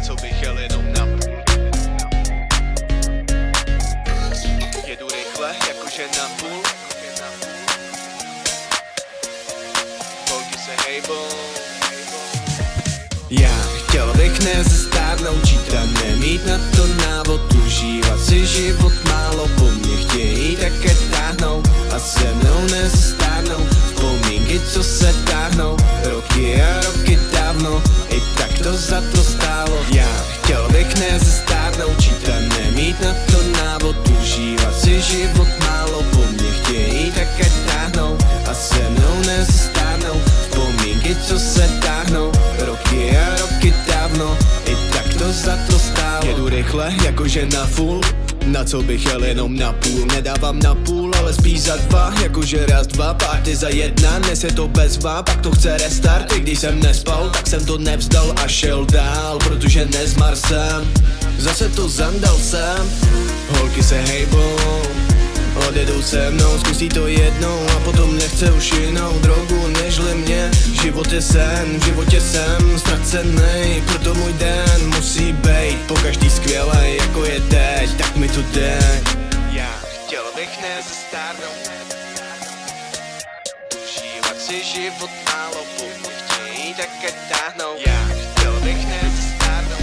co bych jel jenom na půl. Jedu rychle, jakože na půl. Holky se hejbou. Já chtěl bych nezestárnout, žít a nemít na to návod, užívat si život málo, po mně chtějí také táhnout a se mnou nezestárnou vzpomínky, co se táhnou roky a roky dávno, i tak to za to stálo. Já chtěl bych nezestárnout, žít a nemít na to návod, užívat si život málo, po mně chtějí také táhnout a se mnou nezestárnou vzpomínky, co se táhnou roky a roky dávno, i tak to za to stálo. Jedu rychle, jakože na full, na co bych jel jenom na půl. Nedávám na půl, ale spíš za dva, jakože raz, dva, party za jedna. Dnes je to bezva, pak to chce restart. I když jsem nespal, tak jsem to nevzdal a šel dál, protože nezmar jsem. Zase to zandal jsem. Holky se hejbou, odjedou se mnou, zkusí to jednou a potom nechce už jinou drogu nežli mě. Život je sen, v životě jsem ztracenej, proto můj den musí bejt pokaždý skvělej, jako je teď, tak mi to dej. Já chtěl bych nezestárnout, užívat si život málo, po mně chtějí také táhnout. Já chtěl bych nezestárnout,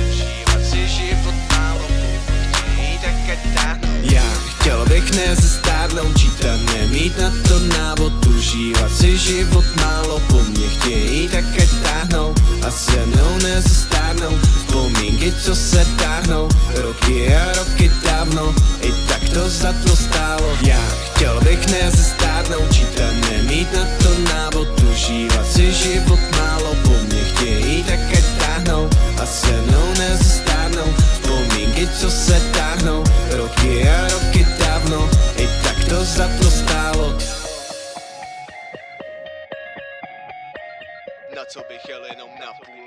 užívat si život málo, po mně chtějí také táhnout. Já chtěl bych nezestárnout, žít a nemít na to návod, užívat si život málo, po mně chtějí také táhnout a se mnou nezestárnou vzpomínky, co se táhnou roky a roky dávno, i tak to za to stálo. Já chtěl bych nezestárnout, žít a nemít na to návod, užívat si život málo, po mně chtějí také táhnout a se mnou nezestárnou vzpomínky, co se táhnou roky a roky dávno, i tak to za to stálo. Na co bych jel jenom na půl.